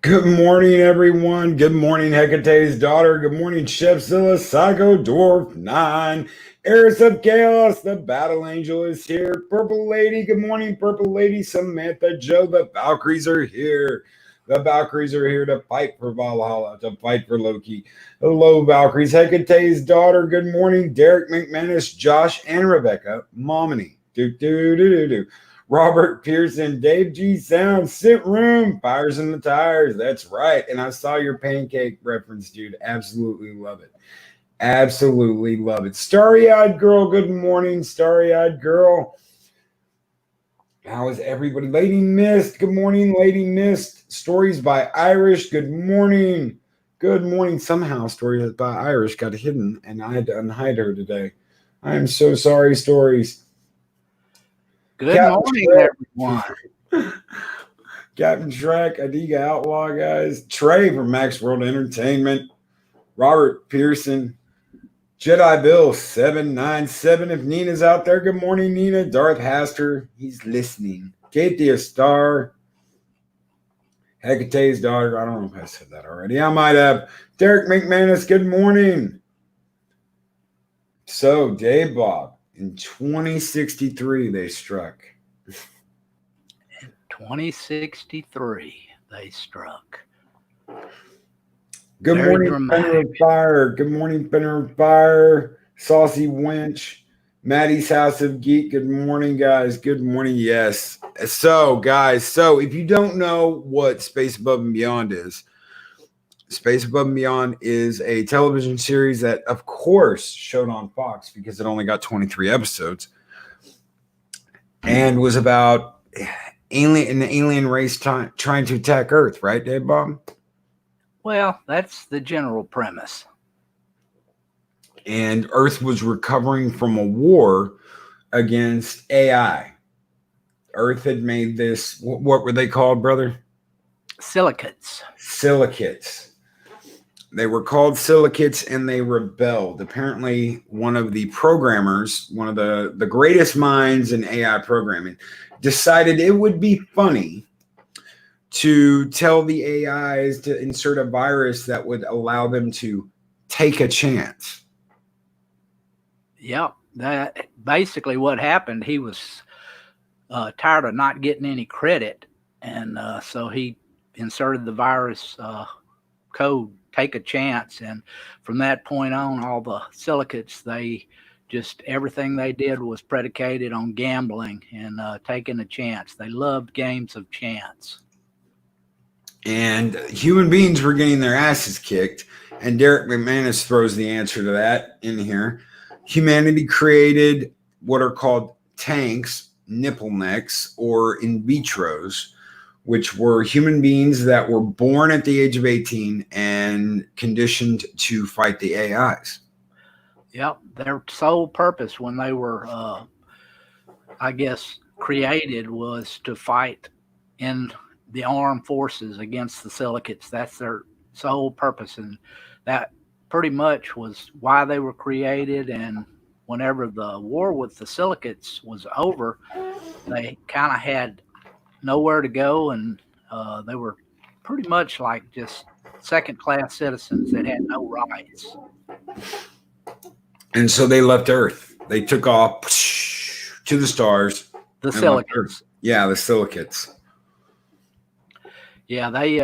Good morning, everyone. Good morning, Hecate's daughter. Good morning, Chefzilla, Psycho Dwarf 9. Heiress of Chaos, the Battle Angel is here. Purple Lady, good morning, Purple Lady. Samantha, Joe, the Valkyries are here. The Valkyries are here to fight for Valhalla, to fight for Loki. Hello, Valkyries. Hecate's daughter, good morning. Derek McManus, Josh, and Rebecca Momini. Do. Robert Pearson, Dave G. Sound, Sit Room, Fires in the Tires. That's right. And I saw your pancake reference, dude. Absolutely love it. Absolutely love it. Starry Eyed Girl, good morning, Starry Eyed Girl. How is everybody? Lady Mist, good morning, Lady Mist. Stories by Irish, good morning. Good morning. Somehow, Stories by Irish got hidden, and I had to unhide her today. I am so sorry, Stories. Good morning, everyone. Captain Shrek, Adiga Outlaw, guys. Trey from Max World Entertainment. Robert Pearson. Jedi Bill 797. If Nina's out there, good morning, Nina. Darth Haster, he's listening. Kathia Star. Hecate's daughter. I don't know if I said that already. I might have. Derek McManus, good morning. So, Dave Bob, in 2063, they struck. 2063, they struck. Good Very morning, dramatic. Fenner of Fire. Good morning, Fenner of Fire. Saucy Winch. Maddie's House of Geek. Good morning, guys. Good morning. Yes. So, guys, if you don't know what Space Above and Beyond is, Space Above and Beyond is a television series that, of course, showed on Fox because it only got 23 episodes and was about an alien race trying to attack Earth, right, Dave Bob? Well, that's the general premise. And Earth was recovering from a war against AI. Earth had made this, what were they called, brother? Silicates. They were called Silicates, and they rebelled. Apparently, one of the programmers, one of the greatest minds in AI programming, decided it would be funny to tell the AIs to insert a virus that would allow them to take a chance. Yep. That basically what happened. He was tired of not getting any credit, and so he inserted the virus code, take a chance. And from that point on, all the Silicates, everything they did was predicated on gambling and taking a chance. They loved games of chance. And human beings were getting their asses kicked. And Derek McManus throws the answer to that in here. Humanity created what are called tanks, nipple necks, or in vitros, which were human beings that were born at the age of 18 and conditioned to fight the AIs. Yep. Their sole purpose when they were, created was to fight in the armed forces against the Silicates. That's their sole purpose, and that pretty much was why they were created. And whenever the war with the Silicates was over, they kind of had nowhere to go, and they were pretty much like just second-class citizens that had no rights. And so they left Earth. They took off to the stars. The Silicates. Yeah, the Silicates. Yeah, they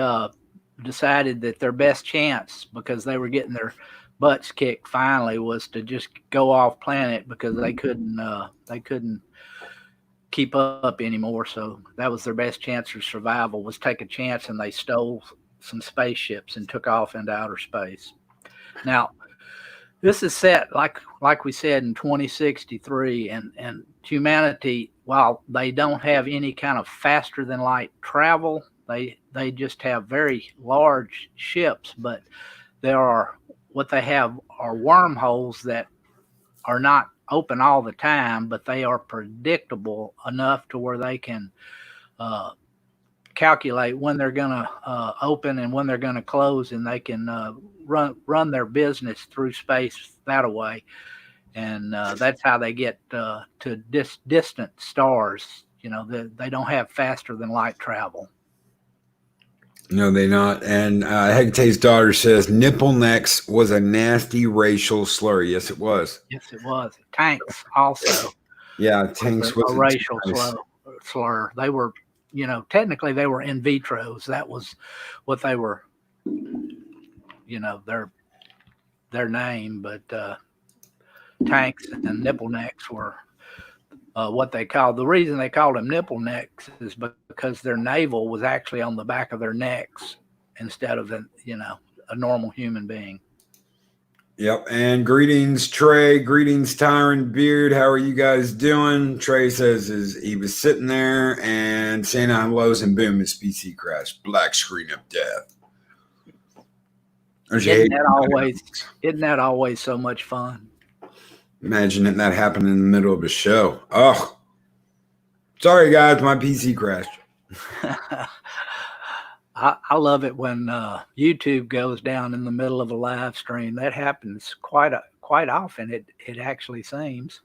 decided that their best chance, because they were getting their butts kicked finally, was to just go off planet because they couldn't keep up anymore. So that was their best chance for survival, was take a chance, and they stole some spaceships and took off into outer space. Now, this is set, like we said, in 2063, and humanity, while they don't have any kind of faster than light travel, they just have very large ships, but what they have are wormholes that are not open all the time, but they are predictable enough to where they can calculate when they're going to open and when they're going to close, and they can run their business through space that way. And that's how they get to distant stars. They don't have faster than light travel. No, they not. And Hecate's daughter says nipple necks was a nasty racial slur. Yes, it was. Yes, it was. Tanks also Yeah, was tanks a wasn't too racial nice. slur. They were, technically they were in vitros. That was what they were, their name. But tanks and nipple necks were what they called. The reason they called them nipple necks is because their navel was actually on the back of their necks instead of a normal human being. Yep. And greetings, Trey. Greetings, Tyron Beard. How are you guys doing? Trey says he was sitting there and saying hellos, and boom, his PC crashed. Black screen of death. Isn't that always so much fun? Imagine that happened in the middle of a show. Oh, sorry guys, my PC crashed. I love it when YouTube goes down in the middle of a live stream. That happens quite often. It actually seems.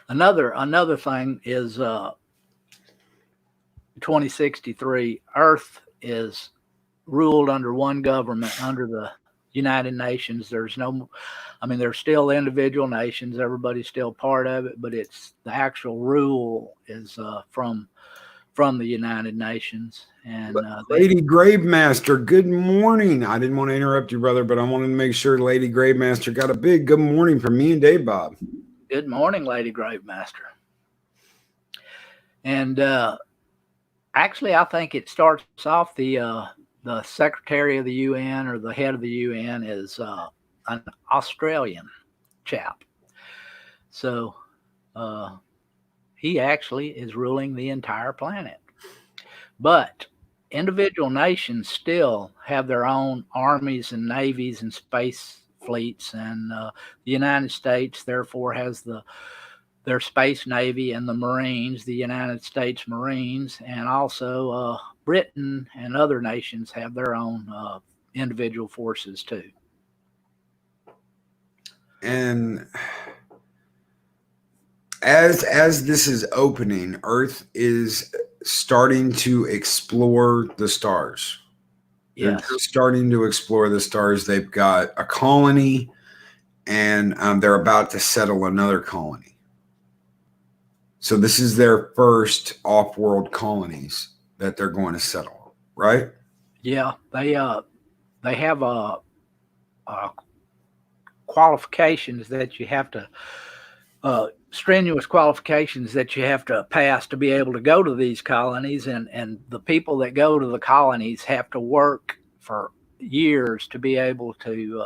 Another thing is 2063. Earth is ruled under one government, under the United Nations. There's still individual nations. Everybody's still part of it, but it's the actual rule is from the United Nations. And Lady Gravemaster, good morning. I didn't want to interrupt you, brother, but I wanted to make sure Lady Gravemaster got a big good morning from me and Dave Bob. Good morning, Lady Gravemaster. And actually, I think it starts off the Secretary of the UN or the head of the UN is an Australian chap. So he actually is ruling the entire planet. But individual nations still have their own armies and navies and space fleets, and the United States therefore has their space navy and the Marines, the United States Marines, and also Britain and other nations have their own individual forces too. And as this is opening, Earth is starting to explore the stars. Yes. They're starting to explore the stars. They've got a colony, and they're about to settle another colony. So this is their first off-world colonies that they're going to settle, right? Yeah, they have qualifications that you have to strenuous qualifications that you have to pass to be able to go to these colonies, and the people that go to the colonies have to work for years to be able to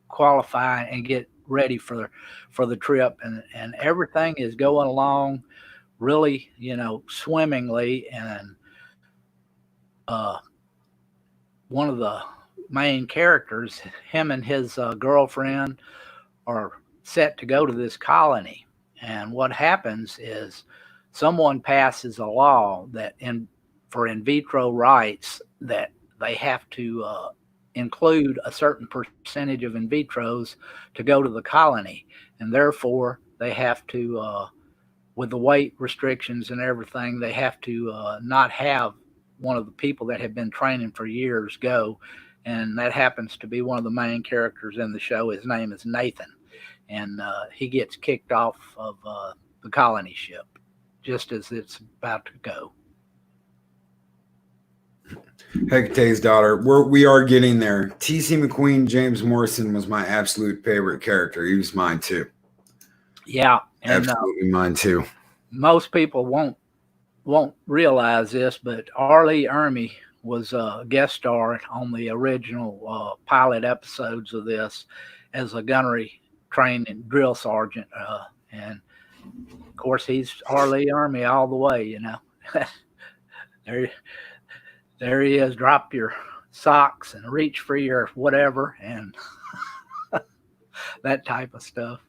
qualify and get ready for the trip, and everything is going along really swimmingly. And one of the main characters, him and his girlfriend are set to go to this colony. And what happens is someone passes a law that for in vitro rights that they have to include a certain percentage of in vitros to go to the colony. And therefore they have to, with the weight restrictions and everything, they have to not have one of the people that have been training for years go. And that happens to be one of the main characters in the show. His name is Nathan. And he gets kicked off of the colony ship just as it's about to go. Hecate's daughter. We are getting there. T.C. McQueen, James Morrison was my absolute favorite character. He was mine too. Yeah, and absolutely mine too. Most people won't realize this, but R. Lee Ermey was a guest star on the original pilot episodes of this as a gunnery trained drill sergeant, and of course he's R. Lee Ermey all the way. There he is. Drop your socks and reach for your whatever, and that type of stuff.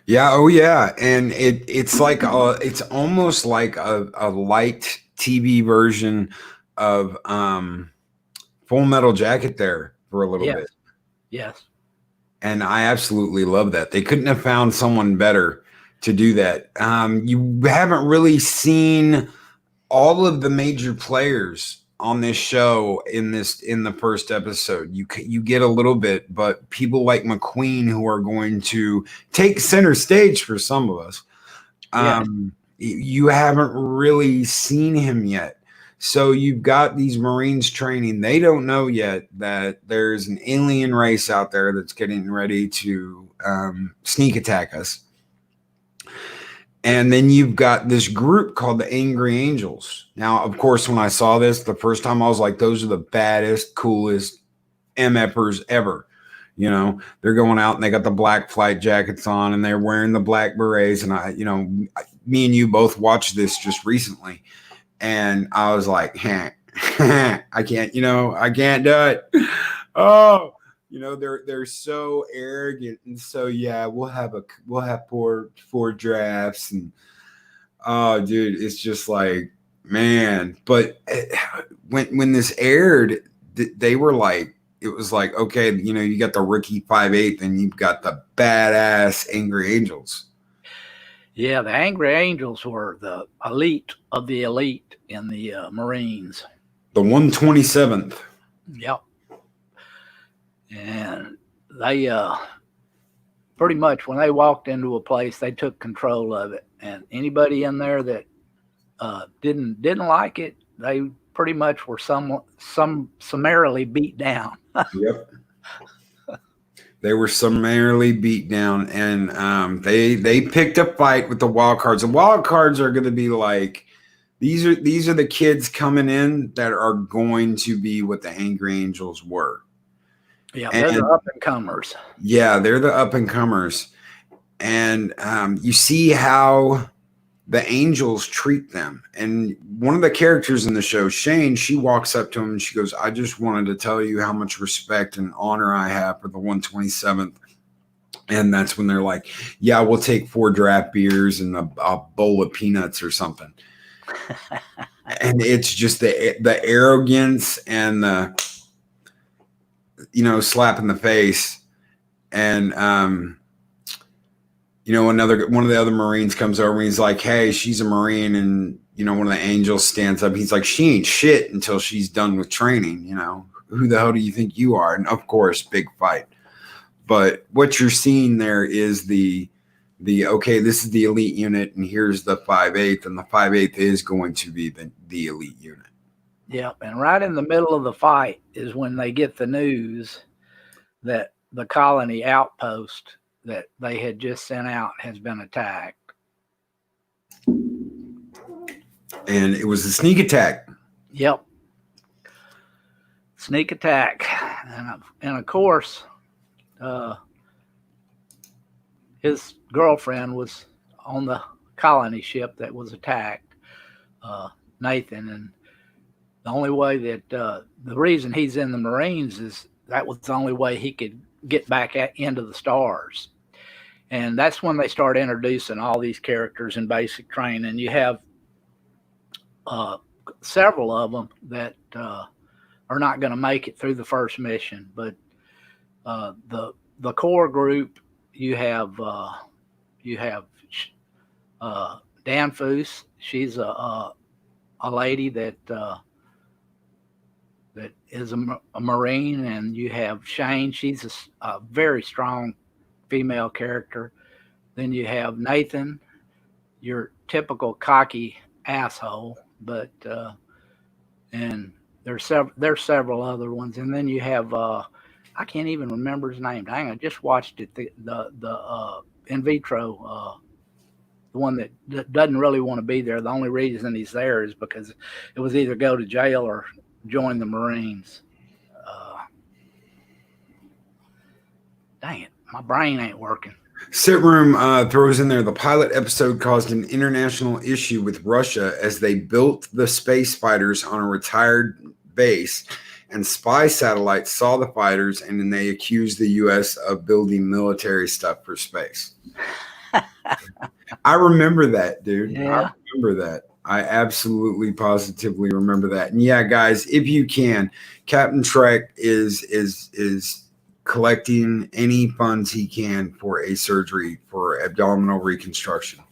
Yeah. Oh yeah. And it's like it's almost like a light TV version of Full Metal Jacket there for a little bit. Yes. And I absolutely love that. They couldn't have found someone better to do that. You haven't really seen all of the major players on this show in the first episode. You get a little bit, but people like McQueen, who are going to take center stage for some of us, you haven't really seen him yet. So you've got these Marines training. They don't know yet that there's an alien race out there that's getting ready to sneak attack us. And then you've got this group called the Angry Angels. Now, of course, when I saw this the first time, I was like, those are the baddest, coolest MFers ever. You know, they're going out and they got the black flight jackets on and they're wearing the black berets. And me and you both watched this just recently. And I was like, I can't do it. Oh, they're so arrogant, and so we'll have four drafts, and oh, dude, it's just like, man. But when this aired, they were like, it was like, okay, you got the rookie 5/8, and you've got the badass Angry Angels. Yeah, the Angry Angels were the elite of the elite in the Marines. The 127th. Yep. And they pretty much, when they walked into a place, they took control of it. And anybody in there that didn't like it, they pretty much were summarily beat down. Yep. They were summarily beat down, and they picked a fight with the wild cards. The wild cards are going to be like, these are the kids coming in that are going to be what the Angry Angels were. Yeah, they're the up and comers. Yeah, they're the up and comers, and you see how the angels treat them. And one of the characters in the show, Shane, she walks up to him and she goes, I just wanted to tell you how much respect and honor I have for the 127th. And that's when they're like, yeah, we'll take 4 draft beers and a bowl of peanuts or something. And it's just the arrogance and the, slap in the face. And, one of the other Marines comes over and he's like, hey, she's a Marine. And, one of the angels stands up. He's like, she ain't shit until she's done with training. Who the hell do you think you are? And of course, big fight. But what you're seeing there is the okay, this is the elite unit, and here's the 5/8, and the 5/8 is going to be the elite unit. Yep, and right in the middle of the fight is when they get the news that the colony outpost that they had just sent out has been attacked. And it was a sneak attack. Yep. Sneak attack. And of course, his girlfriend was on the colony ship that was attacked, Nathan. And the only way that the reason he's in the Marines is that was the only way he could get back into the stars. And that's when they start introducing all these characters in basic training. You have several of them that are not going to make it through the first mission. But the core group, you have Danfoos. She's a lady that is a Marine, and you have Shane. She's a very strong female character. Then you have Nathan, your typical cocky asshole, but and there's several other ones. And then you have I can't even remember his name. Dang, I just watched it. The in vitro, the one that doesn't really want to be there. The only reason he's there is because it was either go to jail or join the Marines. Dang it, my brain ain't working. Sit Room throws in there, the pilot episode caused an international issue with Russia as they built the space fighters on a retired base, and spy satellites saw the fighters, and then they accused the U.S. of building military stuff for space. I remember that, dude. Yeah. I remember that. I absolutely positively remember that. And yeah, guys, if you can, Captain Trek is collecting any funds he can for a surgery for abdominal reconstruction.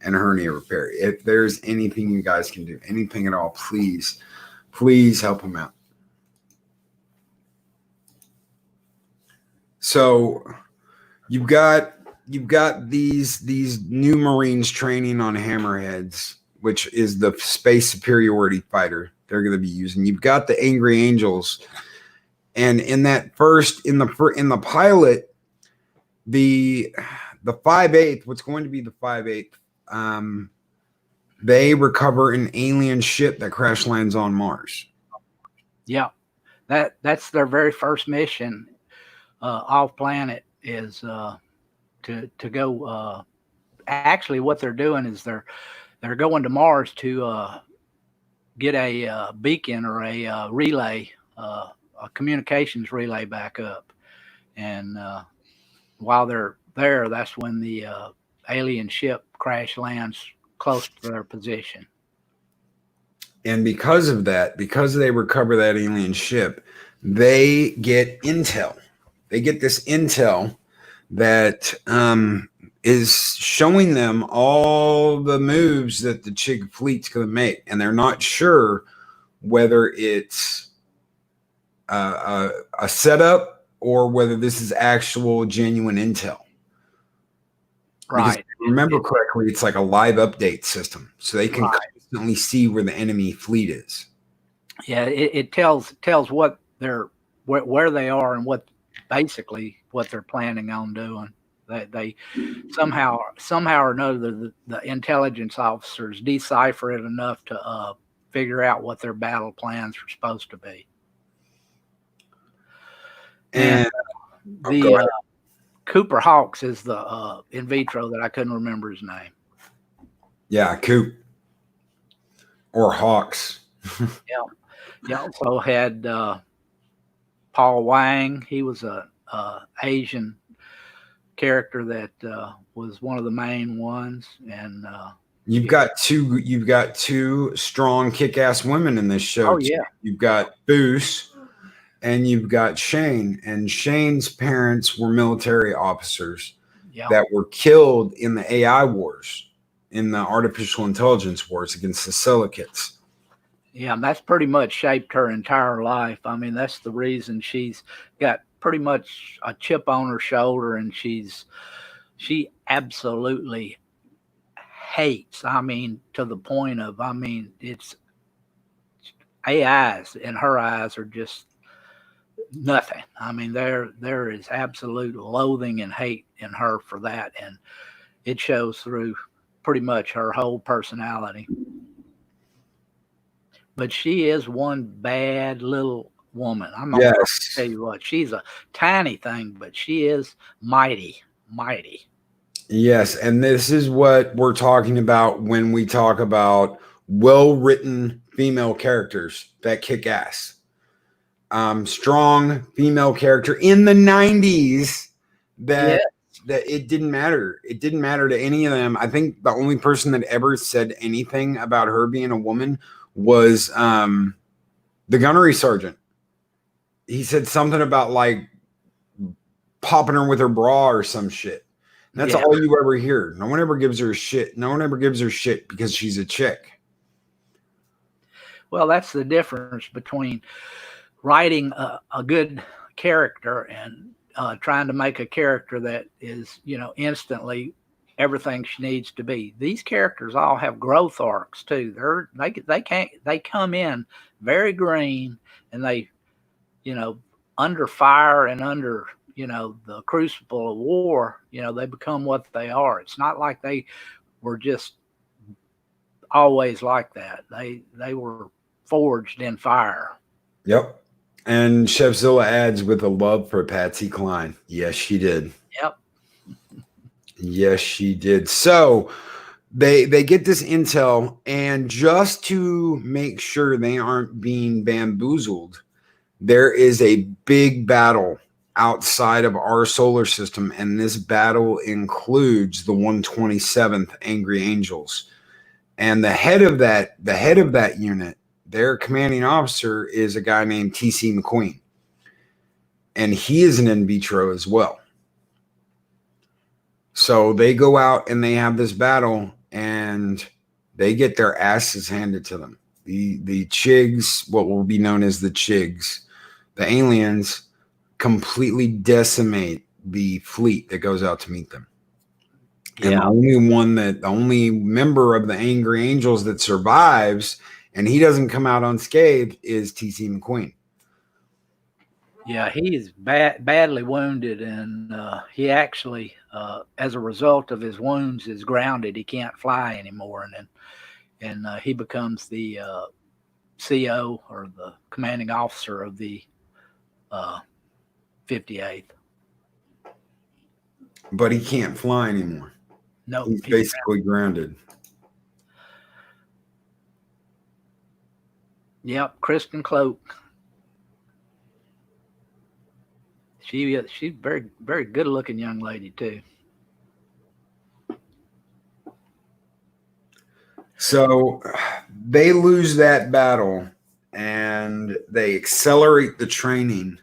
and hernia repair. If there's anything you guys can do, anything at all, please help them out. So you've got these new Marines training on Hammerheads, which is the space superiority fighter they're going to be using. You've got the Angry Angels, and in the pilot, the 5/8, what's going to be the 5/8, they recover an alien ship that crash lands on Mars. Yeah, that's their very first mission off planet is to go. Actually, what they're doing is they're going to Mars to get a beacon or a relay, a communications relay back up, and while they're there, that's when the alien ship crash lands close to their position. And because of that, because they recover that alien ship, they get intel. They get this intel that is showing them all the moves that the Chig fleet's going to make. And they're not sure whether it's a setup or whether this is actual genuine intel. Right. Because if I remember correctly, it's like a live update system. So they can constantly see where the enemy fleet is. Yeah, it tells what they're where they are and what basically what they're planning on doing. They somehow or another the intelligence officers decipher it enough to figure out what their battle plans are supposed to be. And the Cooper Hawks is the in vitro that I couldn't remember his name. Yeah, Coop or Hawks. Yeah. Also had Paul Wang. He was a Asian character that was one of the main ones, and you've got two strong kick-ass women in this show. Oh yeah, you've got Boos and you've got Shane, and Shane's parents were military officers that were killed in the AI wars, in the artificial intelligence wars against the silicates. Yeah, and that's pretty much shaped her entire life. I mean, that's the reason she's got pretty much a chip on her shoulder, and she absolutely hates. I mean, to the point of, it's AIs in her eyes are just nothing. I mean, there is absolute loathing and hate in her for that, and it shows through pretty much her whole personality. But she is one bad little woman. I'm not going to tell you what. She's a tiny thing, but she is mighty. Yes, and this is what we're talking about when we talk about well-written female characters that kick ass. Strong female character in the 90s that it didn't matter. It didn't matter to any of them. I think the only person that ever said anything about her being a woman was the gunnery sergeant. He said something about like popping her with her bra or some shit. And that's all you ever hear. No one ever gives her shit. No one ever gives her shit because she's a chick. Well, that's the difference between writing a good character and trying to make a character that is, instantly everything she needs to be. These characters all have growth arcs too. They come in very green, and they, under fire and under, the crucible of war, they become what they are. It's not like they were just always like that. They were forged in fire. Yep. And Chefzilla adds, with a love for Patsy Cline. Yes, she did. Yep. Yes, she did. So they get this intel, and just to make sure they aren't being bamboozled, there is a big battle outside of our solar system, and this battle includes the 127th Angry Angels. And the head of that unit, their commanding officer, is a guy named T.C. McQueen, and he is an in vitro as well. So they go out and they have this battle, and and they get their asses handed to them. The Chigs, what will be known as the Chigs, the aliens, completely decimate the fleet that goes out to meet them. And the only member of the Angry Angels that survives, and he doesn't come out unscathed, is T.C. McQueen. Yeah, he is badly wounded, and he actually, as a result of his wounds, is grounded. He can't fly anymore, and he becomes the CO, or the commanding officer of the 58th. But he can't fly anymore. No, he's basically grounded. Yep, Kristen Cloak. She's very, very good looking young lady too. So they lose that battle, and they accelerate the training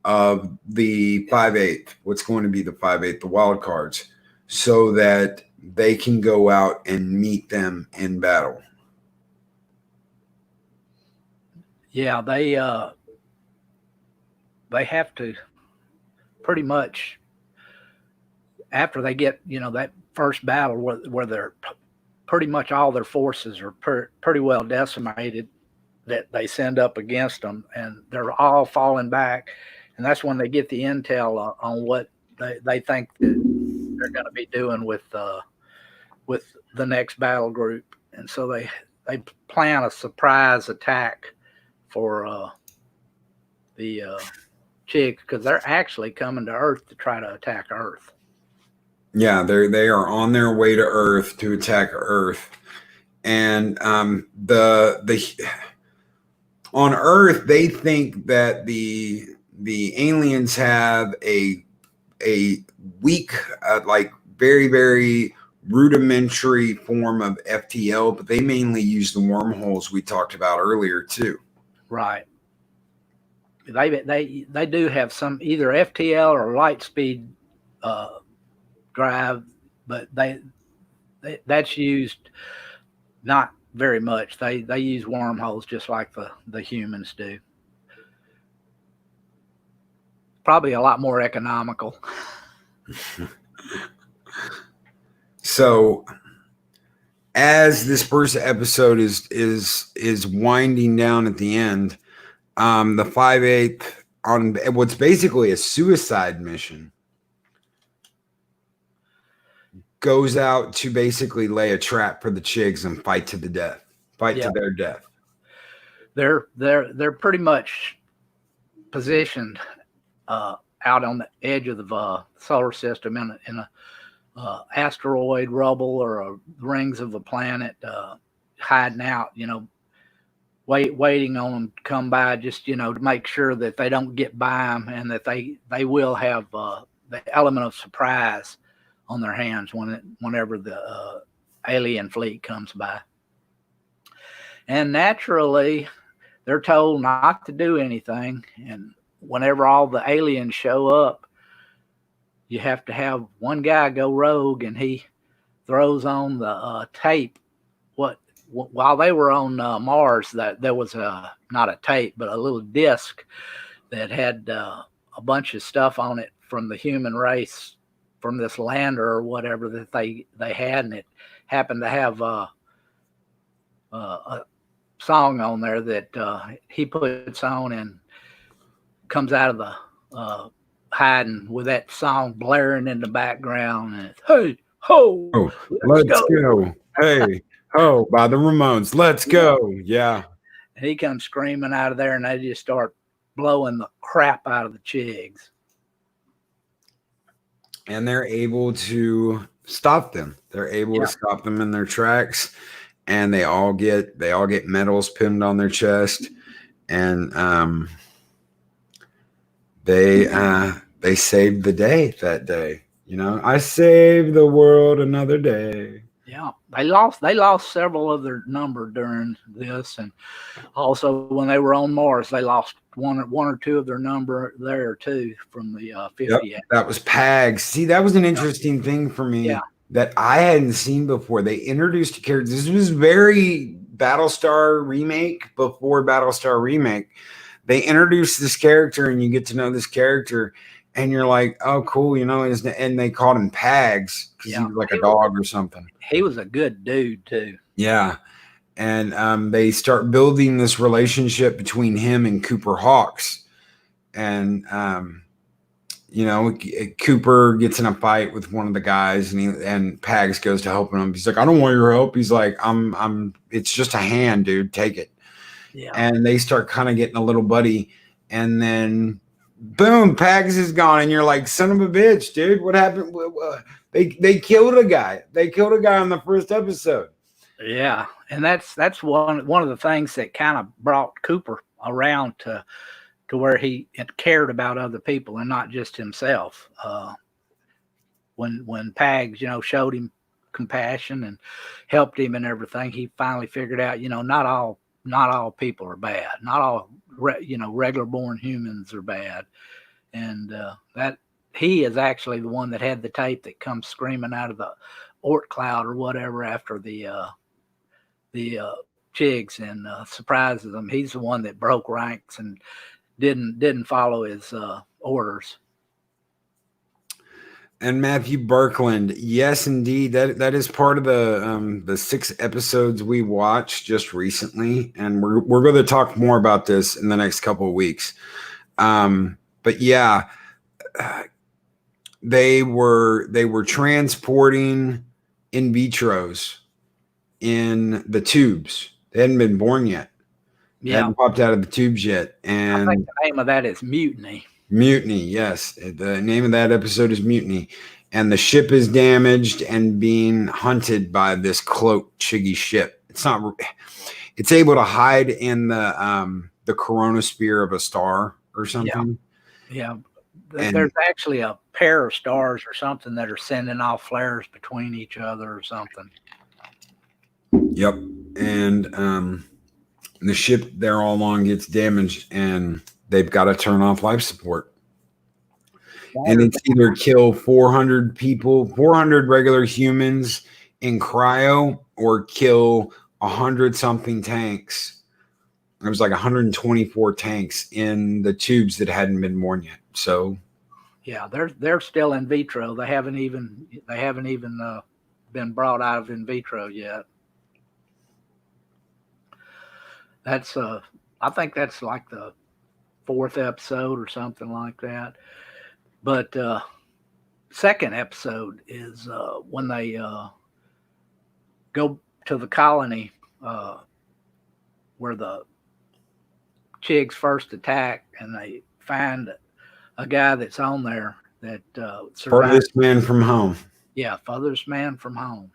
of the 5/8, what's going to be the 5/8, the wild cards, so that they can go out and meet them in battle. Yeah, they have to pretty much, after they get, that first battle where they're pretty much all their forces are pretty well decimated, that they send up against them, and they're all falling back. And that's when they get the intel on what they think that they're going to be doing with the next battle group. And so they plan a surprise attack for the Chigs, because they're actually coming to Earth to try to attack Earth. Yeah, they are on their way to Earth to attack Earth, and the on Earth they think that the aliens have a weak, like very, very rudimentary form of FTL, but they mainly use the wormholes we talked about earlier too. Right. They do have some either FTL or light speed drive, but that's used not very much. They use wormholes just like the humans do. Probably a lot more economical. So as this first episode is winding down at the end, the 5/8 on what's basically a suicide mission goes out to basically lay a trap for the Chigs and fight to the death, to their death. They're pretty much positioned out on the edge of the solar system in a asteroid rubble or rings of a planet, hiding out, waiting on them to come by, just to make sure that they don't get by them, and that they will have the element of surprise on their hands whenever the alien fleet comes by. And naturally, they're told not to do anything, and whenever all the aliens show up, you have to have one guy go rogue, and he throws on the tape. While they were on Mars, that there was not a tape, but a little disc that had a bunch of stuff on it from the human race, from this lander or whatever that they had, and it happened to have a song on there that he puts on and comes out of the hiding with that song blaring in the background, and it's, hey ho, let's go. Hey ho, by the Ramones, let's go. Yeah. And he comes screaming out of there, and they just start blowing the crap out of the Chigs. And they're able to stop them. They're able to stop them in their tracks, and they all get medals pinned on their chest, and they saved the day that day. I saved the world another day. Yeah, they lost several of their number during this, and also when they were on Mars, they lost one or two of their number there too from the 58. Yep, that was Pags. See, that was an interesting thing for me. Yeah. that I hadn't seen before. They introduced a character. This was very Battlestar remake before Battlestar remake. They introduced this character, and you get to know this character, and you're like, oh, cool, and they called him Pags because he was like a dog or something. He was a good dude too. Yeah. And they start building this relationship between him and Cooper Hawks. And Cooper gets in a fight with one of the guys, and Pags goes to help him. He's like, I don't want your help. He's like, it's just a hand, dude. Take it. Yeah. And they start kind of getting a little buddy, and then boom, Pags is gone, and you're like, son of a bitch, dude. What happened? They killed a guy. They killed a guy on the first episode. Yeah, and that's one of the things that kind of brought Cooper around to where he cared about other people and not just himself. When Pags, showed him compassion and helped him and everything, he finally figured out, not all people are bad. Not all regular born humans are bad, and that he is actually the one that had the tape that comes screaming out of the Oort cloud or whatever after the Chigs and surprises them. He's the one that broke ranks and didn't follow his orders. And Matthew Birkeland, yes, indeed, that is part of the 6 episodes we watched just recently, and we're going to talk more about this in the next couple of weeks. But yeah, they were transporting in vitros in the tubes. They hadn't been born yet. They hadn't popped out of the tubes yet. And I think the name of that is Mutiny. Mutiny, yes. The name of that episode is Mutiny. And the ship is damaged and being hunted by this cloaked Chiggy ship. It's able to hide in the coronosphere of a star or something. Yeah. There's actually a pair of stars or something that are sending off flares between each other or something. Yep. And the ship there all along gets damaged, and they've got to turn off life support. And it's either kill 400 people, 400 regular humans in cryo, or kill 100-something tanks. There was like 124 tanks in the tubes that hadn't been born yet. So, yeah, they're still in vitro. They haven't even been brought out of in vitro yet. That's I think that's like the 4th episode or something like that. But second episode is when they go to the colony where the Chigs first attack, and they find a guy that's on there that survived. Farthest man from home. Yeah, farthest man from home.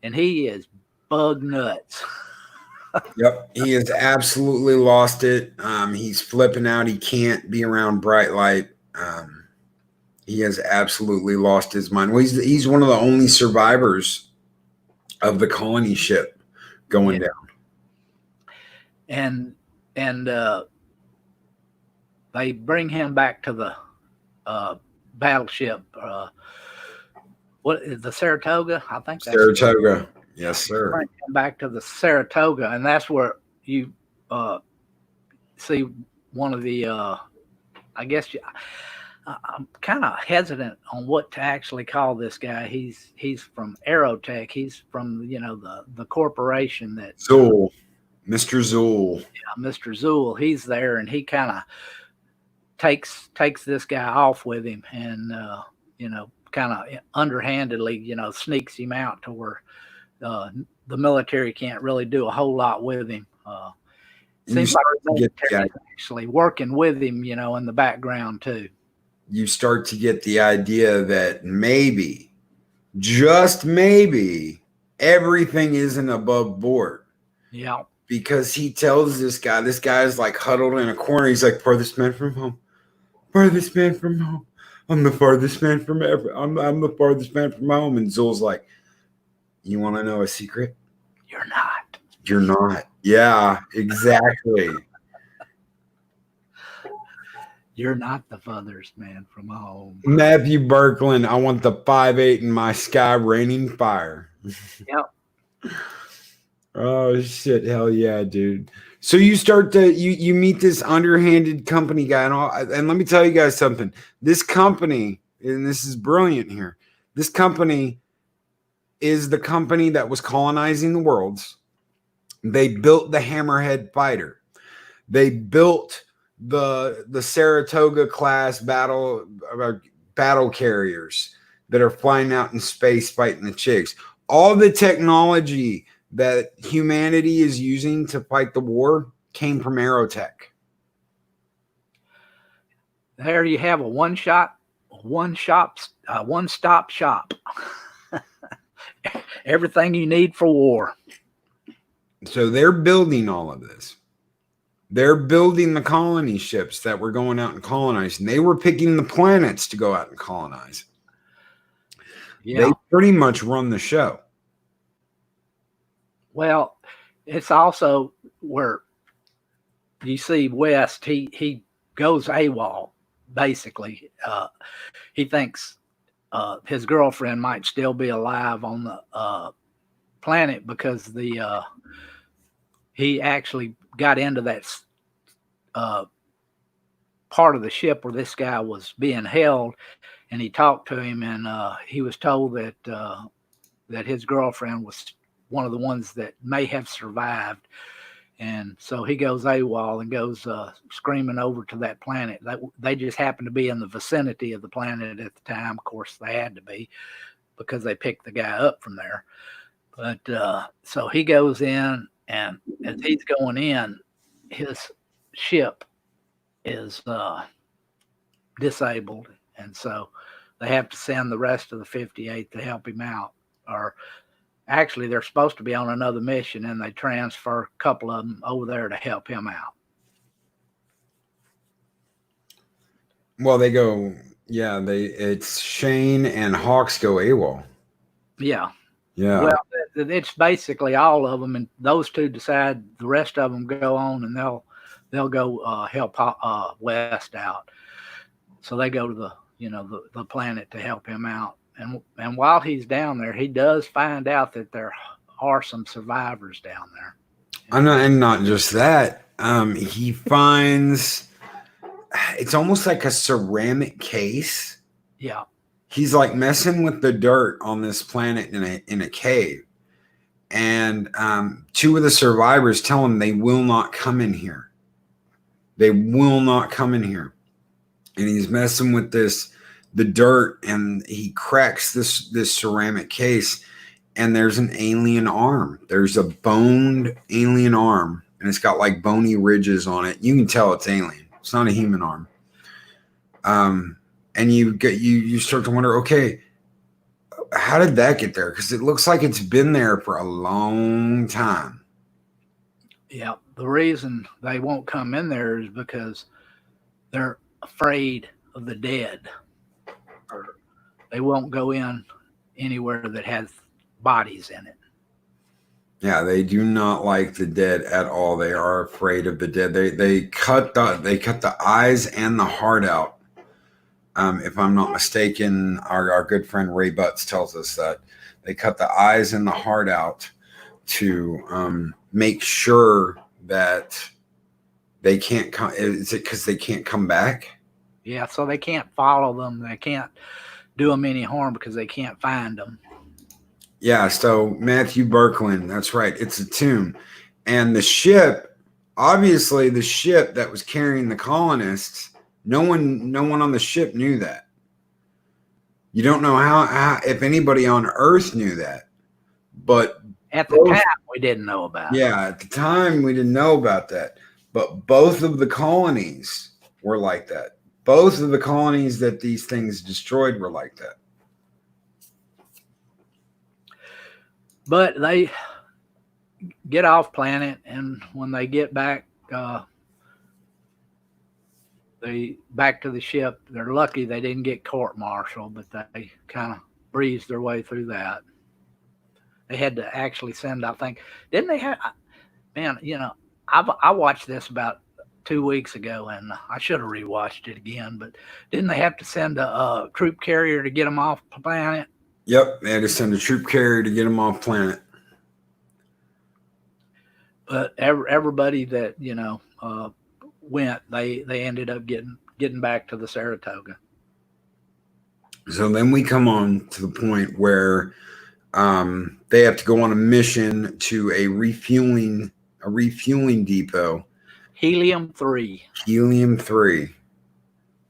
And he is bug nuts. Yep, he has absolutely lost it. He's flipping out. He can't be around bright light. He has absolutely lost his mind. Well, he's one of the only survivors of the colony ship going down. And they bring him back to the battleship. What is the Saratoga? I think that's Saratoga. Yes, sir. Bring him back to the Saratoga, and that's where you see one of the. I guess I'm kind of hesitant on what to actually call this guy. He's from Aerotech. He's from the corporation that Zool, Mr. Zool. Yeah, Mr. Zool. He's there, and he kind of takes this guy off with him, and kind of underhandedly sneaks him out to where the military can't really do a whole lot with him. Seems like the military is actually working with him, in the background too. You start to get the idea that maybe, just maybe, everything isn't above board. Yeah. Because he tells this guy is like huddled in a corner. He's like, farthest man from home. Farthest man from home. I'm the farthest man from I'm the farthest man from home. And Zool's like, you want to know a secret? You're not. You're not. Yeah, exactly. You're not the furthest man from home. Matthew Birkeland, I want the 5'8" in my sky raining fire. Yep. Oh shit, hell yeah, dude. So you start to you meet this underhanded company guy and let me tell you guys something. This company, and this is brilliant here. This company is the company that was colonizing the worlds. They built the Hammerhead fighter. They built the Saratoga class battle carriers that are flying out in space fighting the chicks. All the technology that humanity is using to fight the war came from Aerotech. There you have a one-stop shop. Everything you need for war. So they're building all of this. They're building the colony ships that were going out and colonizing. They were picking the planets to go out and colonize. Yeah. They pretty much run the show. Well, it's also where you see West, he goes AWOL, basically. He thinks his girlfriend might still be alive on the planet because he actually got into that part of the ship where this guy was being held, and he talked to him, and he was told that his girlfriend was one of the ones that may have survived. And so he goes AWOL and goes screaming over to that planet. They just happened to be in the vicinity of the planet at the time. Of course, they had to be because they picked the guy up from there. But so he goes in, and as he's going in, his ship is disabled. And so they have to send the rest of the 58 to help him out. Or actually, they're supposed to be on another mission, and they transfer a couple of them over there to help him out. Well, they go, yeah, it's Shane and Hawks go AWOL. Yeah. Yeah. Well, it's basically all of them, and those two decide the rest of them go on, and they'll go help West out. So they go to the planet to help him out. And while he's down there, he does find out that there are some survivors down there. And not just that, he finds it's almost like a ceramic case. Yeah. He's like messing with the dirt on this planet in a cave. And two of the survivors tell him they will not come in here. They will not come in here. And he's messing with the dirt, and he cracks this ceramic case, and there's an alien arm. There's a boned alien arm, and it's got like bony ridges on it. You can tell it's alien. It's not a human arm. And you start to wonder, okay, how did that get there? Because it looks like it's been there for a long time. Yeah, the reason they won't come in there is because they're afraid of the dead. Or they won't go in anywhere that has bodies in it. Yeah, they do not like the dead at all. They are afraid of the dead. They cut the eyes and the heart out. If I'm not mistaken, our good friend Ray Butts tells us that they cut the eyes and the heart out to make sure that they can't come. Is it because they can't come back? Yeah, so they can't follow them. They can't do them any harm because they can't find them. Yeah, so Matthew Birkeland, that's right. It's a tomb. And the ship, obviously the ship that was carrying the colonists, no one on the ship knew that. You don't know how if anybody on Earth knew that. But at the time, we didn't know about it. Yeah, at the time, we didn't know about that. But both of the colonies were like that. Both of the colonies that these things destroyed were like that. But they get off planet, and when they get back, back to the ship, they're lucky they didn't get court-martialed, but they kind of breezed their way through that. They had to actually send, I think, didn't they have? Man, I watched this about 2 weeks ago, and I should have rewatched it again. But didn't they have to send a troop carrier to get them off the planet? Yep, they had to send a troop carrier to get them off planet. But everybody that went, they ended up getting back to the Saratoga. So then we come on to the point where they have to go on a mission to a refueling depot. Helium 3.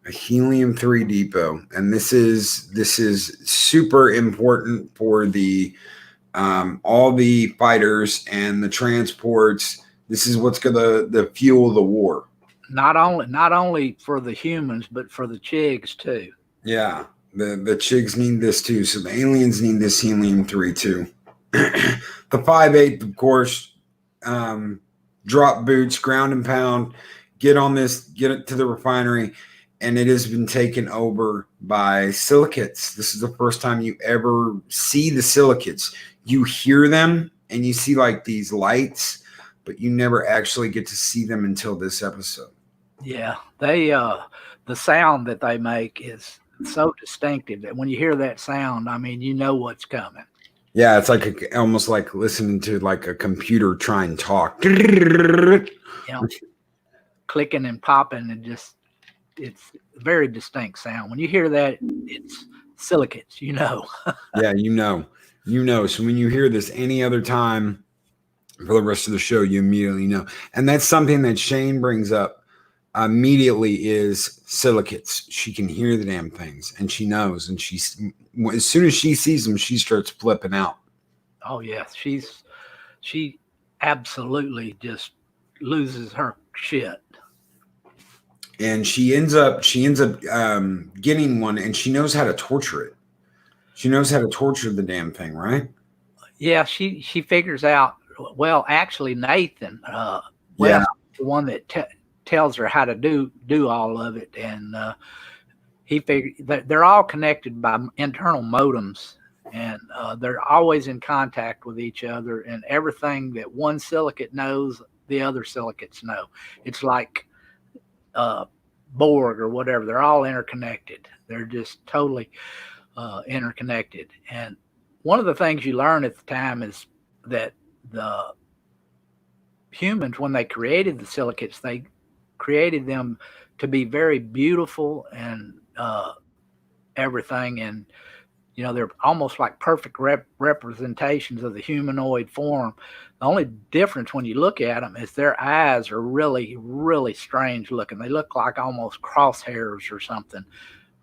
A helium 3 depot, and this is super important for the all the fighters and the transports. This is what's gonna fuel the war. Not only for the humans, but for the Chigs too. Yeah, the Chigs need this too. So the aliens need this helium 3 too. The 5/8, of course, drop boots, ground and pound, get it to the refinery. And it has been taken over by silicates. This is the first time you ever see the silicates. You hear them and you see like these lights, but you never actually get to see them until this episode. Yeah, they the sound that they make is so distinctive that when you hear that sound, I mean, you know what's coming. Yeah, it's like almost like listening to like a computer try and talk. Yeah, clicking and popping, and just it's a very distinct sound. When you hear that, it's silicates, you know. Yeah, you know. So when you hear this any other time for the rest of the show, you immediately know. And that's something that Shane brings up immediately is silicates. She can hear the damn things, and she knows. And as soon as she sees them, she starts flipping out. Oh yeah, she absolutely just loses her shit. And she ends up getting one, and she knows how to torture it. She knows how to torture the damn thing, right? Yeah, she figures out. Well, actually, Nathan, yeah, the one that tells her how to do all of it, and he figured that they're all connected by internal modems, and they're always in contact with each other, and everything that one silicate knows, the other silicates know. It's like Borg or whatever. They're all interconnected. They're just totally interconnected. And one of the things you learn at the time is that the humans, when they created the silicates, they created them to be very beautiful and everything. And, you know, they're almost like perfect representations of the humanoid form. The only difference when you look at them is their eyes are really, really strange looking. They look like almost crosshairs or something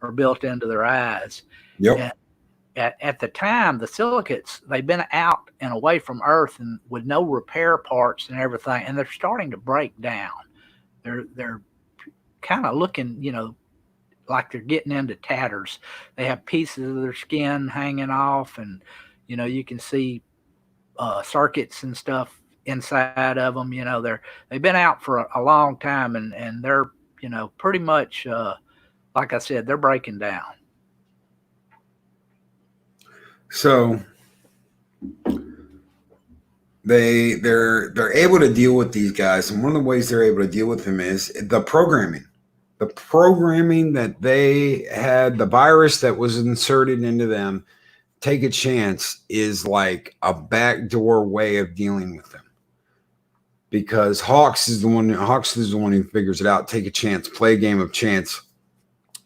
are built into their eyes. Yep. At the time, the silicates, they've been out and away from Earth and with no repair parts and everything, and they're starting to break down. They're kind of looking, you know, like they're getting into tatters. They have pieces of their skin hanging off, and, you know, you can see circuits and stuff inside of them. You know, they've been out for a long time, and they're, you know, pretty much, like I said, they're breaking down. So they're able to deal with these guys, and one of the ways they're able to deal with them is the programming. The programming that they had, the virus that was inserted into them, take a chance, is like a backdoor way of dealing with them. Because Hawks is the one who figures it out. Take a chance, play a game of chance.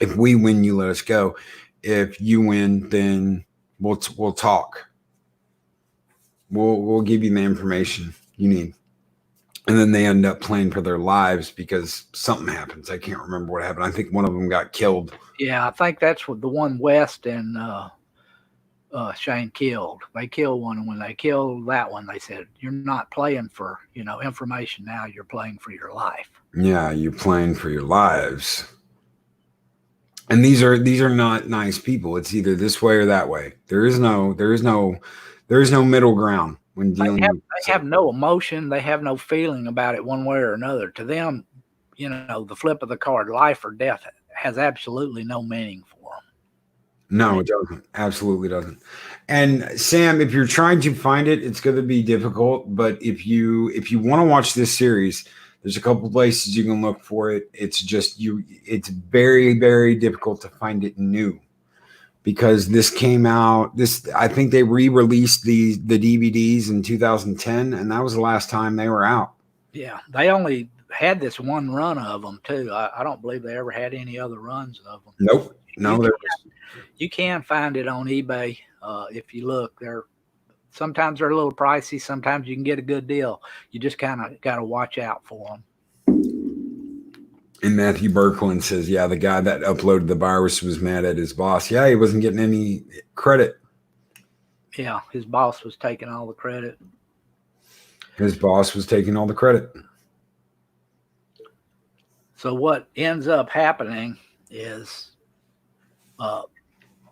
If we win, you let us go. If you win, then we'll talk. We'll give you the information you need. And then they end up playing for their lives because something happens. I can't remember what happened. I think one of them got killed. Yeah, I think that's what the one West and Shane killed. They killed one, and when they killed that one, they said, "You're not playing for, you know, information now. You're playing for your life." Yeah, you're playing for your lives. And these are not nice people. It's either this way or that way. There is no middle ground when dealing. They have no emotion. They have no feeling about it one way or another. To them, you know, the flip of the card, life or death, has absolutely no meaning for them. No, it doesn't. Absolutely doesn't. And Sam, if you're trying to find it, it's going to be difficult. But if you want to watch this series, There's a couple places you can look for it. It's just it's very, very difficult to find it new because this came out. I think they re-released the DVDs in 2010, and that was the last time they were out. Yeah, they only had this one run of them too. I don't believe they ever had any other runs of them. Nope. No, you can find it on eBay if you look. Sometimes they're a little pricey. Sometimes you can get a good deal. You just kind of got to watch out for them. And Matthew Birkeland says, yeah, the guy that uploaded the virus was mad at his boss. Yeah, he wasn't getting any credit. Yeah, his boss was taking all the credit. His boss was taking all the credit. So what ends up happening is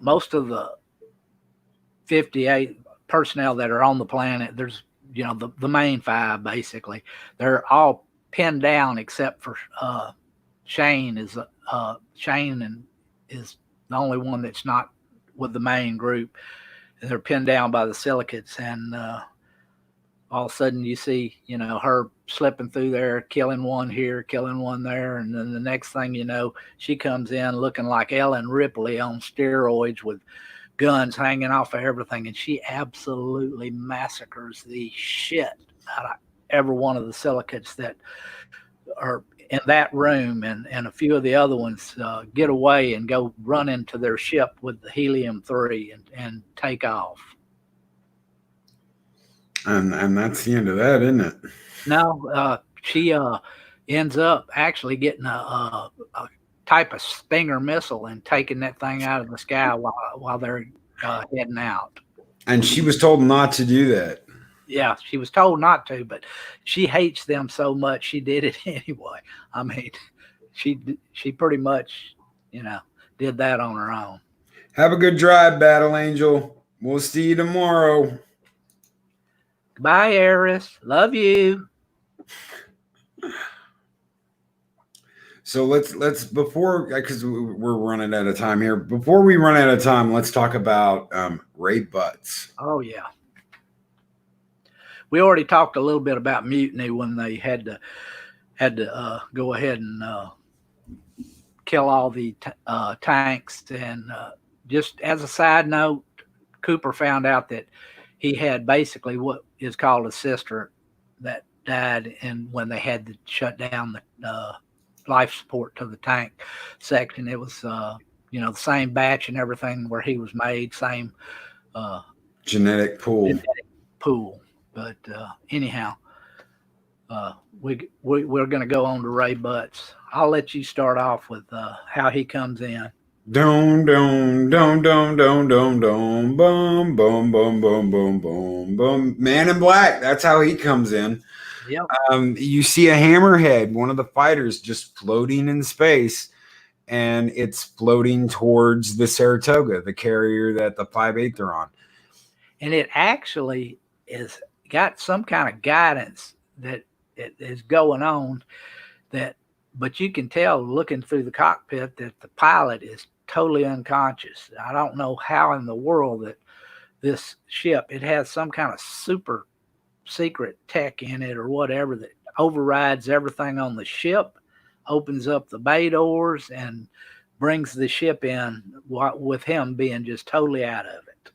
most of the 58 personnel that are on the planet, there's, the main 5 basically, they're all pinned down except for Shane is the only one that's not with the main group. And they're pinned down by the silicates, and all of a sudden you see, her slipping through there, killing one here, killing one there, and then the next thing you know, she comes in looking like Ellen Ripley on steroids with guns hanging off of everything, and she absolutely massacres the shit out of every one of the silicates that are in that room, and a few of the other ones get away and go run into their ship with the helium-3 and take off. And that's the end of that, isn't it? No, she ends up actually getting a type of Stinger missile and taking that thing out of the sky while they're heading out. And she was told not to do that. Yeah, she was told not to, but she hates them so much she did it anyway. I mean, she pretty much, did that on her own. Have a good drive, Battle Angel. We'll see you tomorrow. Goodbye, Eris. Love you. So let's before, because we're running out of time here. Before we run out of time, let's talk about Ray Butts. Oh yeah. We already talked a little bit about mutiny when they had to go ahead and kill all the tanks. And just as a side note, Cooper found out that he had basically what is called a sister that died, and when they had to shut down the life support to the tank section, it was the same batch and everything where he was made, same genetic pool. But anyhow, we're going to go on to Ray Butts. I'll let you start off with how he comes in. Dum dum dum dum dum dum dum bum bum bum bum bum bum bum. Man in Black. That's how he comes in. Yep. You see a hammerhead, one of the fighters, just floating in space, and it's floating towards the Saratoga, the carrier that the 5/8 are on. And it actually is got some kind of guidance that it is going on, but you can tell looking through the cockpit that the pilot is totally unconscious. I don't know how in the world that this ship, it has some kind of super secret tech in it or whatever that overrides everything on the ship, opens up the bay doors, and brings the ship in with him being just totally out of it.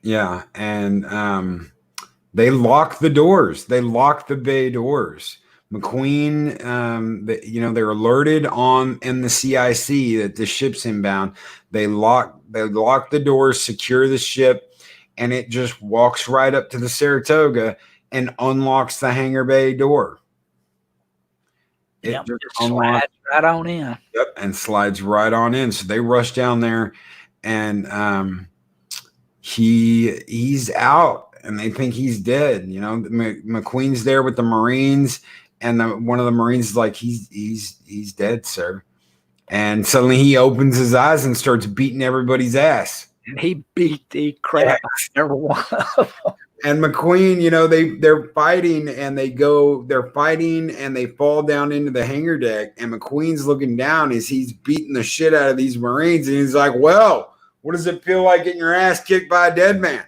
Yeah, and they lock the doors. They lock the bay doors. McQueen, they're alerted in the CIC that the ship's inbound. They lock the doors, secure the ship, and it just walks right up to the Saratoga and unlocks the hangar bay door. It just slides right on in. Yep, and slides right on in. So they rush down there, and he's out, and they think he's dead. McQueen's there with the Marines. And one of the Marines is like, he's dead, sir. And suddenly he opens his eyes and starts beating everybody's ass. And he beat the crap out of everyone. And McQueen, they're fighting and they fall down into the hangar deck. And McQueen's looking down as he's beating the shit out of these Marines. And he's like, well, what does it feel like getting your ass kicked by a dead man?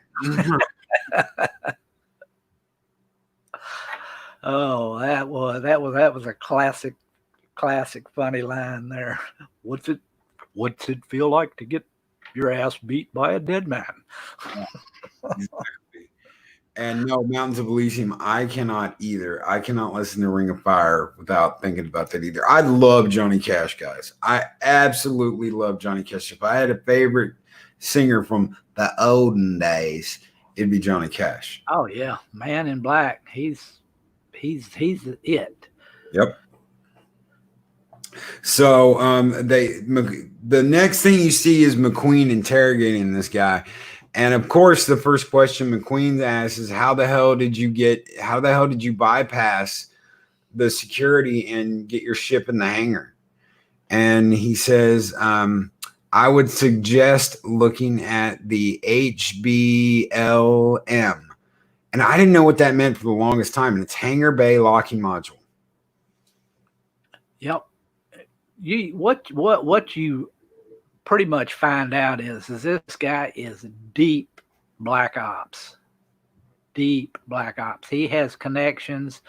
Oh, that was a classic funny line there. What's it feel like to get your ass beat by a dead man? Exactly. And no, Mountains of Elysium, I cannot either. I cannot listen to Ring of Fire without thinking about that either. I love Johnny Cash, guys. I absolutely love Johnny Cash. If I had a favorite singer from the olden days, it'd be Johnny Cash. Oh yeah, Man in Black. He's it. Yep. So the next thing you see is McQueen interrogating this guy. And of course, the first question McQueen asks is, how the hell did you bypass the security and get your ship in the hangar? And he says, I would suggest looking at the HBLM. And I didn't know what that meant for the longest time. And it's hangar bay locking module. Yep. What you pretty much find out is this guy is deep black ops. Deep black ops. He has connections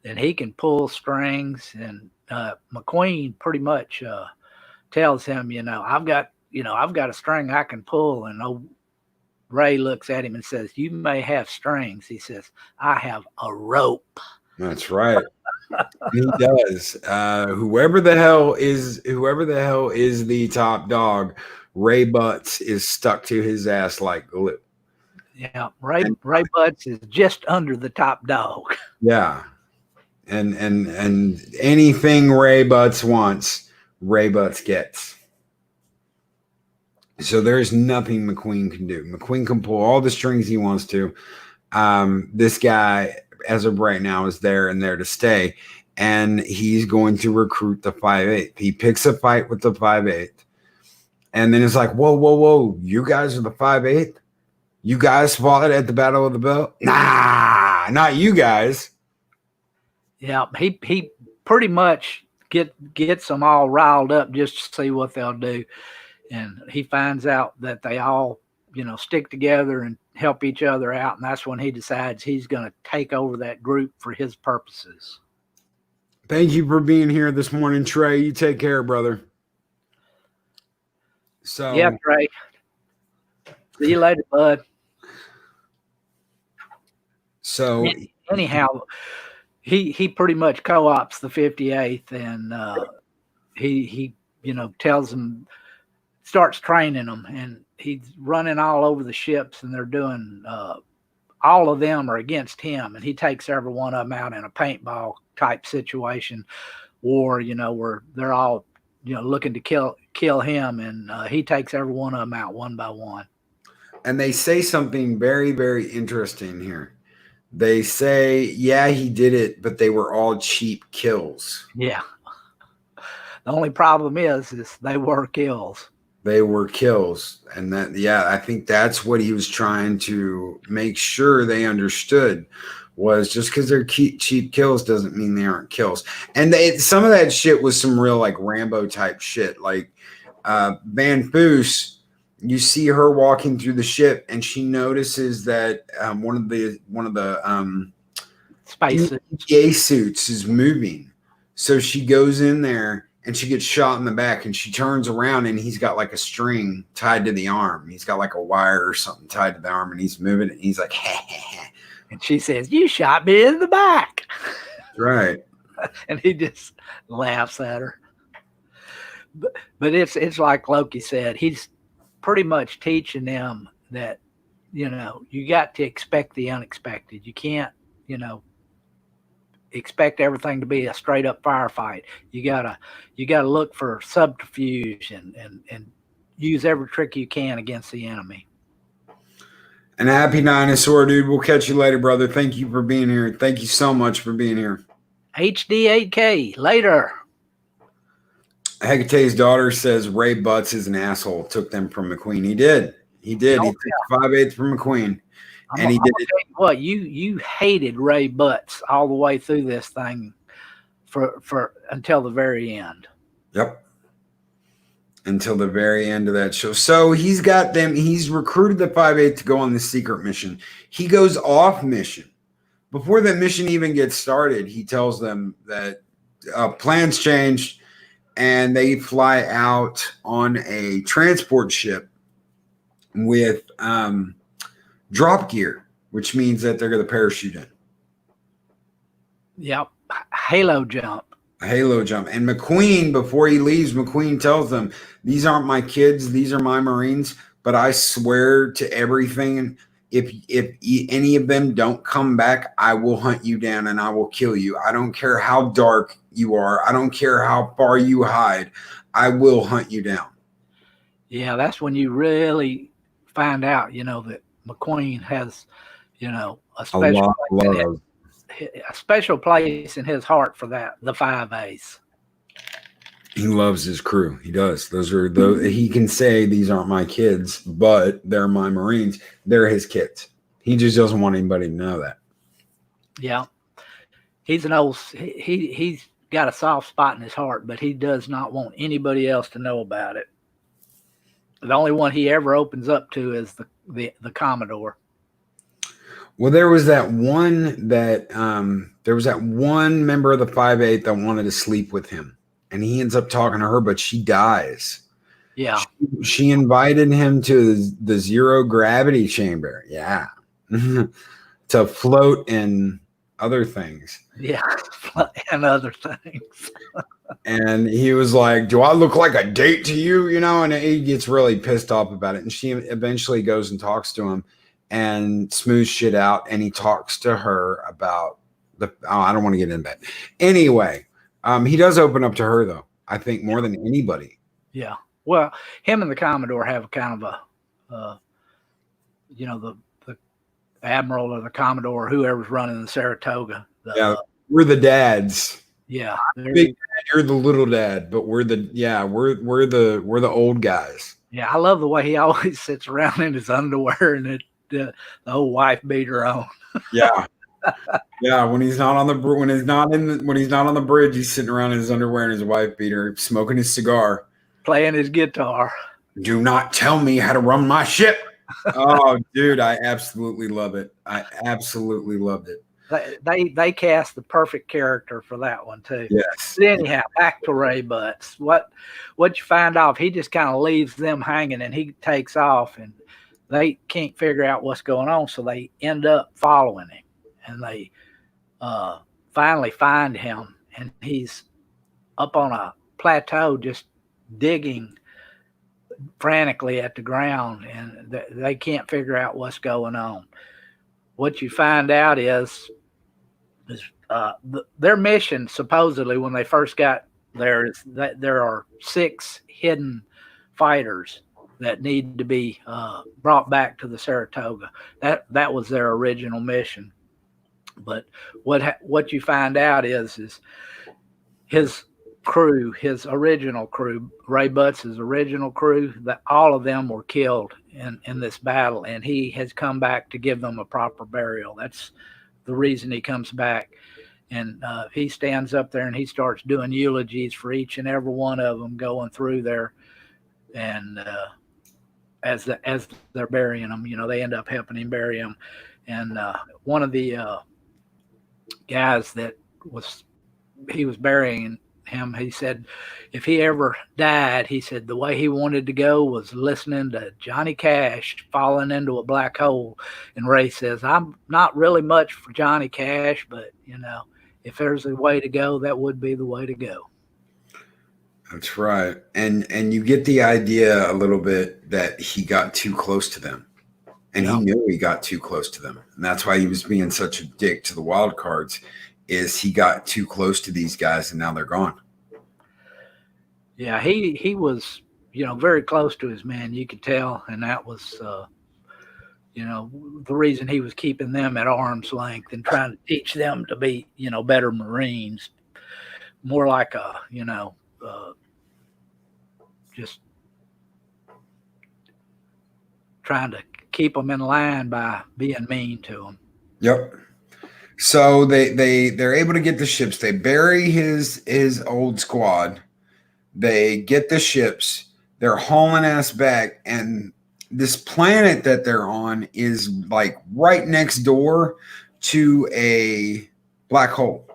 and he can pull strings. And McQueen pretty much tells him, I've got a string I can pull. And old Ray looks at him and says, "You may have strings." He says, "I have a rope." That's right. He does. Whoever the hell is the top dog, Ray Butts is stuck to his ass like glue. Yeah, Ray Butts is just under the top dog. Yeah, and anything Ray Butts wants, Ray Butts gets. So there's nothing McQueen can do. McQueen can pull all the strings he wants to. This guy, as of right now, is there and there to stay. And he's going to recruit the 5/8. He picks a fight with the 5/8. And then it's like, whoa. You guys are the 5/8? You guys fought at the Battle of the Belt? Nah, not you guys. Yeah, he pretty much gets them all riled up just to see what they'll do. And he finds out that they all, stick together and help each other out. And that's when he decides he's going to take over that group for his purposes. Thank you for being here this morning, Trey. You take care, brother. So yeah, Trey. See you later, bud. So anyhow, he pretty much co-ops the 58th, and he tells them, starts training them, and he's running all over the ships, and they're doing all of them are against him, and he takes every one of them out in a paintball type situation, or where they're all looking to kill him, and he takes every one of them out one by one. And they say something very, very interesting here. They say, yeah, he did it, but they were all cheap kills. Yeah. The only problem is they were kills. They were kills. And I think that's what he was trying to make sure they understood, was just because they're cheap kills doesn't mean they aren't kills. And some of that shit was some real like Rambo type shit. Like Van Foos, you see her walking through the ship, and she notices that one of the space suits is moving. So she goes in there and she gets shot in the back, and she turns around and he's got like a string tied to the arm. He's got like a wire or something tied to the arm, and he's moving it. And he's like, and she says, "You shot me in the back." Right. And he just laughs at her. But it's like Loki said, he's pretty much teaching them that, you got to expect the unexpected. You can't, expect everything to be a straight up firefight. You gotta look for subterfuge and use every trick you can against the enemy. And happy dinosaur, dude. We'll catch you later, brother. Thank you for being here. Thank you so much for being here. HD8K, later. Hecate's daughter says Ray Butts is an asshole. Took them from McQueen. He did. He took 5/8 from McQueen. And he did it. What you hated Ray Butts all the way through this thing for until the very end. Yep. Until the very end of that show. So he's recruited the 5/8 to go on this secret mission. He goes off mission before the mission even gets started, he tells them that plans changed and they fly out on a transport ship with drop gear, which means that they're going to parachute in. Yep. Halo jump. A halo jump. And McQueen, before he leaves, McQueen tells them, these aren't my kids, these are my Marines, but I swear to everything, if any of them don't come back, I will hunt you down and I will kill you. I don't care how dark you are. I don't care how far you hide. I will hunt you down. Yeah, that's when you really find out, that McQueen has, a special place in his heart for that, the 5 A's. He loves his crew. He does. He can say these aren't my kids, but they're my Marines. They're his kids. He just doesn't want anybody to know that. Yeah. He's he's got a soft spot in his heart, but he does not want anybody else to know about it. The only one he ever opens up to is the Commodore. Well, there was that one member of the 5/8 that wanted to sleep with him, and he ends up talking to her, but she dies. Yeah. She invited him to the zero gravity chamber. Yeah. To float in other things. Yeah. And other things. And he was like, do I look like a date to you? And he gets really pissed off about it. And she eventually goes and talks to him and smooths shit out. And he talks to her about I don't want to get into that. Anyway, he does open up to her, though, I think, more than anybody. Yeah. Well, him and the Commodore have a kind of a, the Admiral or the Commodore, or whoever's running the Saratoga. We're the dads. Yeah. Big dad, you're the little dad, but we're the old guys. Yeah, I love the way he always sits around in his underwear and the old wife beater on. Yeah. Yeah, when he's not on the bridge, he's sitting around in his underwear and his wife beater, smoking his cigar, playing his guitar. Do not tell me how to run my ship. Oh, dude, I absolutely love it. I absolutely loved it. They cast the perfect character for that one too. Yes. But anyhow, back to Ray Butts. What you find off, he just kind of leaves them hanging and he takes off and they can't figure out what's going on, so they end up following him and they finally find him and he's up on a plateau just digging frantically at the ground and they can't figure out what's going on. What you find out is their mission, supposedly, when they first got there, is that there are 6 hidden fighters that need to be brought back to the Saratoga. That was their original mission. But what you find out is his crew, his original crew, Ray Butts' original crew, that all of them were killed in this battle, and he has come back to give them a proper burial. That's the reason he comes back. And he stands up there and he starts doing eulogies for each and every one of them going through there. And as they're burying them, they end up helping him bury them. And one of the guys that he was burying him, he said if he ever died, he said the way he wanted to go was listening to Johnny Cash falling into a black hole. And Ray says, I'm not really much for Johnny Cash, but if there's a way to go, that would be the way to go. That's right. And you get the idea a little bit that he got too close to them. And he knew he got too close to them. And that's why he was being such a dick to the wild cards, is he got too close to these guys and now they're gone. Yeah, he was, very close to his men, you could tell. And that was, the reason he was keeping them at arm's length and trying to teach them to be, better Marines, more like just trying to keep them in line by being mean to them. Yep. So they're able to get the ships. They bury his old squad. They get the ships. They're hauling ass back, and this planet that they're on is like right next door to a black hole.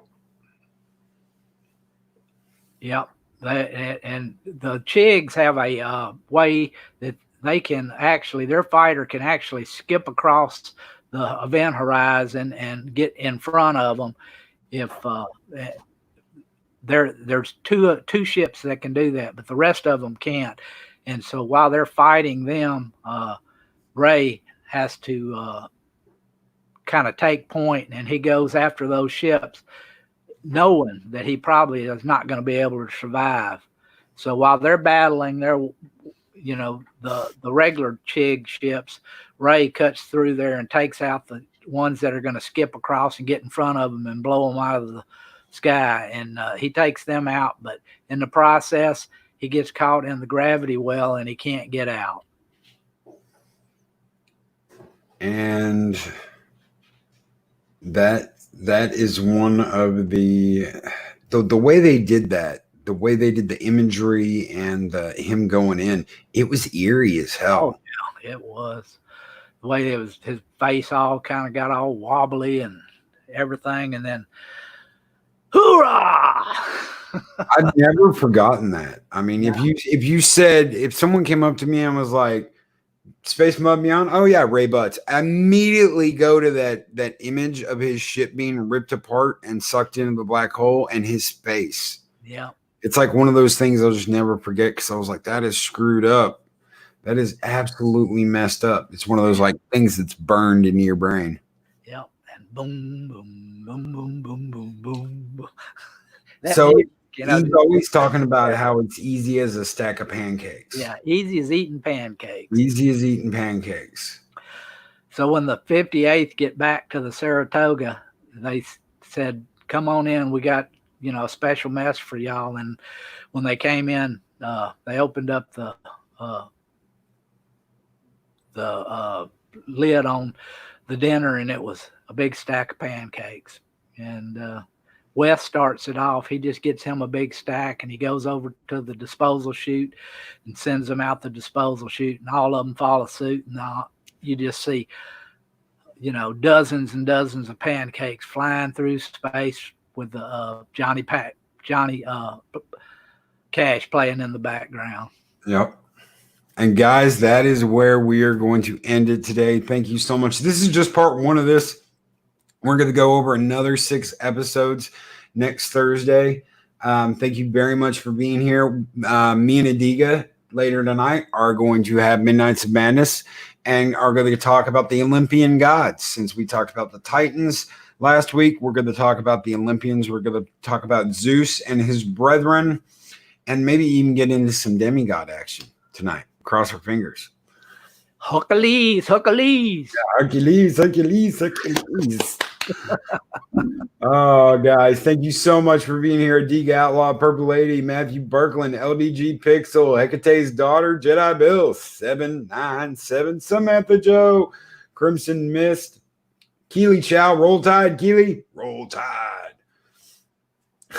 Yep. And the Chigs have a way that they can actually, their fighter can actually skip across the event horizon and get in front of them. If there's two ships that can do that, but the rest of them can't. And so while they're fighting them, Ray has to kind of take point, and he goes after those ships, knowing that he probably is not going to be able to survive. So while they're battling, the regular Chig ships, Ray cuts through there and takes out the ones that are going to skip across and get in front of them and blow them out of the sky. And he takes them out, but in the process, he gets caught in the gravity well and he can't get out. And that is one of the way they did that, the way they did the imagery and him going in, it was eerie as hell. Oh, yeah, it was. The way it was, his face all kind of got all wobbly and everything, and then hoorah! I've never forgotten that. I mean, if someone came up to me and was like, Space Mud Beyond, oh yeah, Ray Butts, I immediately go to that image of his ship being ripped apart and sucked into the black hole and his face. Yeah. It's like one of those things I'll just never forget, because I was like, that is screwed up. That is absolutely messed up. It's one of those like things that's burned into your brain. Yeah. And boom, boom, boom, boom, boom, boom, boom. So he's always talking about how it's easy as a stack of pancakes. Yeah, easy as eating pancakes. Easy as eating pancakes. So when the 58th get back to the Saratoga, they said, come on in. We got, a special mess for y'all. And when they came in, they opened up the lid on the dinner, and it was a big stack of pancakes. And Wes starts it off. He just gets him a big stack, and he goes over to the disposal chute and sends them out the disposal chute, and all of them follow suit. And you just see, dozens and dozens of pancakes flying through space with the Johnny Cash playing in the background. Yep. And guys, that is where we are going to end it today. Thank you so much. This is just part one of this. We're going to go over another 6 episodes next Thursday. Thank you very much for being here. Me and Adiga later tonight are going to have Midnights of Madness and are going to talk about the Olympian gods. Since we talked about the Titans last week, we're going to talk about the Olympians. We're going to talk about Zeus and his brethren, and maybe even get into some demigod action tonight. Cross our fingers. Hercules. Hercules. Oh, guys, thank you so much for being here. Adiga Outlaw, Purple Lady, Matthew Birkeland, LDG Pixel, Hecate's daughter, Jedi Bill, 797, Samantha Joe, Crimson Mist, Keely Chow, Roll Tide, Keely, Roll Tide.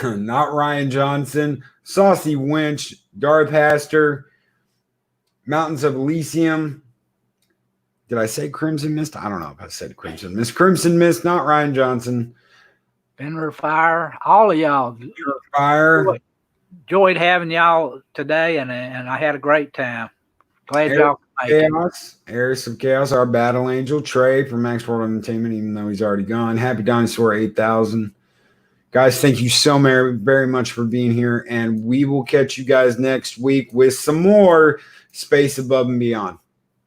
Not Ryan Johnson, Saucy Winch, Darth Haster, Mountains of Elysium. Did I say Crimson Mist? I don't know if I said Crimson Mist. Crimson Mist, not Ryan Johnson. Benner Fire, all of y'all. Fire. Enjoyed having y'all today, and I had a great time. Glad y'all could make it. Heiress of Chaos, our battle angel, Trey from Max World Entertainment, even though he's already gone. Happy Dinosaur 8000. Guys, thank you so very much for being here, and we will catch you guys next week with some more Space Above and Beyond.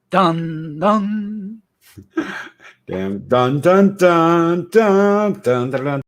Dun, dun. Damn. Dun, dun, dun, dun, dun, dun, dun.